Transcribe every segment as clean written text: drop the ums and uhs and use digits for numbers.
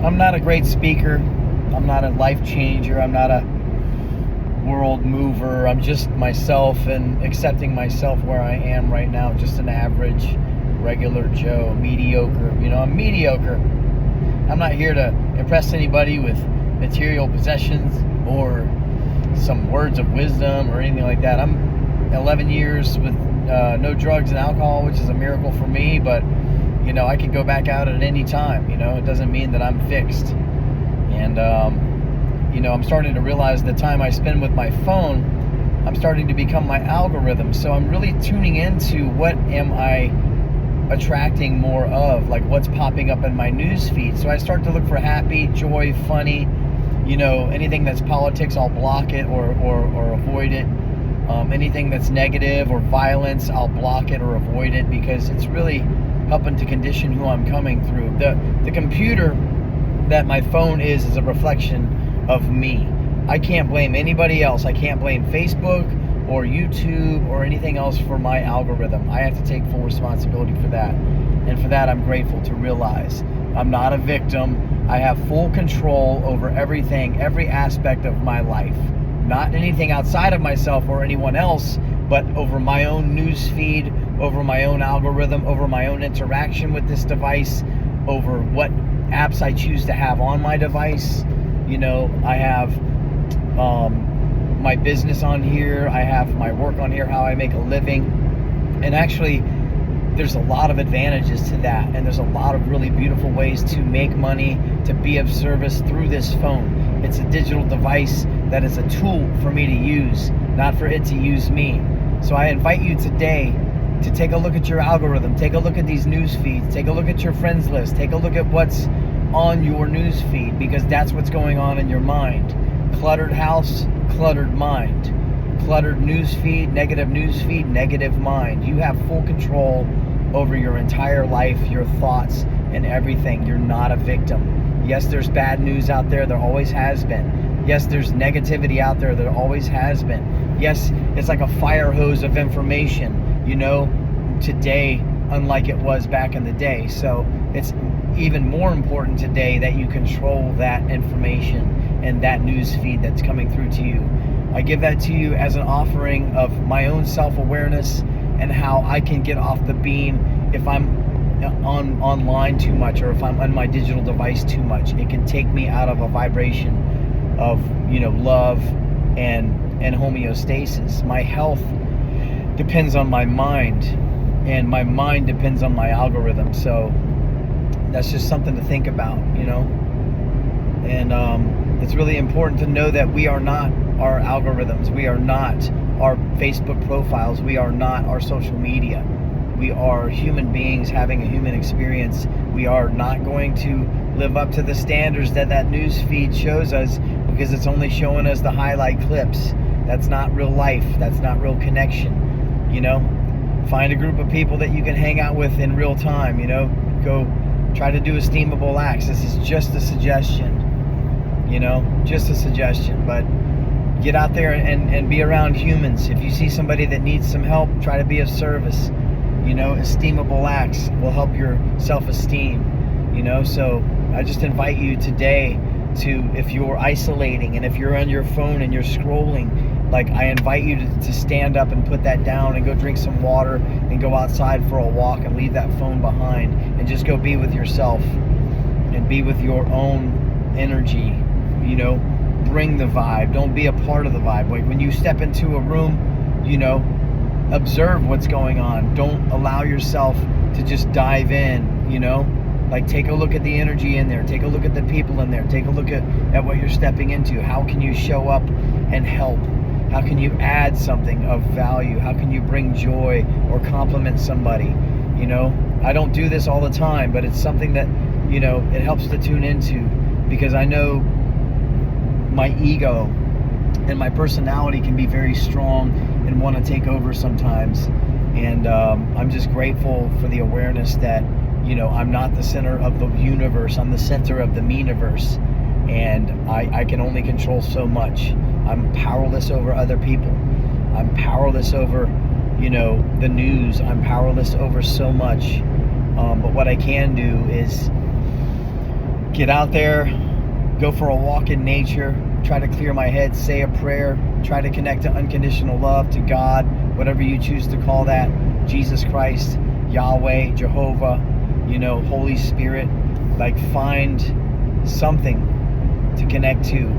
I'm not a great speaker. I'm not a life changer. I'm not a world mover. I'm just myself and accepting myself where I am right now. Just an average, regular Joe, mediocre. I'm mediocre. I'm not here to impress anybody with material possessions or some words of wisdom or anything like that. I'm 11 years with no drugs and alcohol, which is a miracle for me, but I could go back out at any time. It doesn't mean that I'm fixed. And I'm starting to realize the time I spend with my phone, I'm starting to become my algorithm. So I'm really tuning into what am I attracting more of, like what's popping up in my news feed. So I start to look for happy, joy, funny, anything that's politics, I'll block it or avoid it. Anything that's negative or violence, I'll block it or avoid it, because it's really helping to condition who I'm coming through. The computer that my phone is a reflection of me. I can't blame anybody else. I can't blame Facebook or YouTube or anything else for my algorithm. I have to take full responsibility for that. And for that, I'm grateful to realize I'm not a victim. I have full control over everything, every aspect of my life. Not anything outside of myself or anyone else, but over my own news feed, over my own algorithm, over my own interaction with this device, over what apps I choose to have on my device. I have my business on here, I have my work on here, how I make a living, and actually there's a lot of advantages to that, and there's a lot of really beautiful ways to make money, to be of service through this phone. It's a digital device that is a tool for me to use, not for it to use me. So I invite you today to take a look at your algorithm, take a look at these news feeds, take a look at your friends list, take a look at what's on your news feed, because that's what's going on in your mind. Cluttered house, cluttered mind. Cluttered news feed, negative mind. You have full control over your entire life, your thoughts, and everything. You're not a victim. Yes, there's bad news out there. There always has been. Yes, there's negativity out there. There always has been. Yes, it's like a fire hose of information, today, unlike it was back in the day. So it's even more important today that you control that information and that news feed that's coming through to you. I give that to you as an offering of my own self-awareness and how I can get off the beam if I'm online too much, or if I'm on my digital device too much. It can take me out of a vibration of love and homeostasis. My health depends on my mind, and my mind depends on my algorithm. So that's just something to think about, and it's really important to know that we are not our algorithms. We are not our Facebook profiles. We are not our social media. We are human beings having a human experience. We are not going to live up to the standards that news feed shows us, because it's only showing us the highlight clips. That's not real life. That's not real connection. Find a group of people that you can hang out with in real time. Go try to do esteemable acts. This is just a suggestion, just a suggestion. But get out there and be around humans. If you see somebody that needs some help, try to be of service. Esteemable acts will help your self-esteem. So I just invite you today to, if you're isolating and if you're on your phone and you're scrolling, I invite you to stand up and put that down and go drink some water and go outside for a walk and leave that phone behind and just go be with yourself and be with your own energy. Bring the vibe. Don't be a part of the vibe. Like when you step into a room, observe what's going on. Don't allow yourself to just dive in, take a look at the energy in there. Take a look at the people in there. Take a look at what you're stepping into. How can you show up and help? How can you add something of value? How can you bring joy or compliment somebody? I don't do this all the time, but it's something that, it helps to tune into, because I know my ego and my personality can be very strong and want to take over sometimes. And I'm just grateful for the awareness that, I'm not the center of the universe. I'm the center of the me-niverse. And I can only control so much. I'm powerless over other people. I'm powerless over, the news. I'm powerless over so much. But what I can do is get out there, go for a walk in nature, try to clear my head, say a prayer, try to connect to unconditional love, to God, whatever you choose to call that, Jesus Christ, Yahweh, Jehovah, Holy Spirit. Like, find something to connect to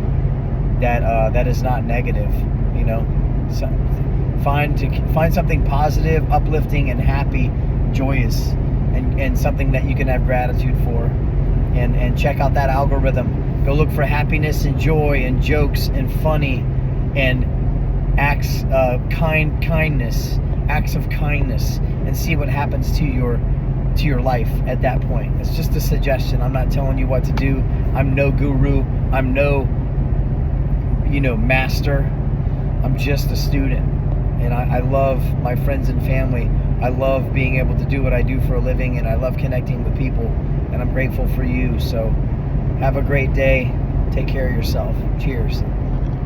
that is not negative. So find something positive, uplifting, and happy, joyous, and something that you can have gratitude for, and check out that algorithm. Go look for happiness and joy and jokes and funny and acts kindness, acts of kindness, and see what happens to your life at that point. It's just a suggestion. I'm not telling you what to do. I'm no guru. I'm no master. I'm just a student, and I love my friends and family. I love being able to do what I do for a living, and I love connecting with people, and I'm grateful for you. So have a great day. Take care of yourself. Cheers.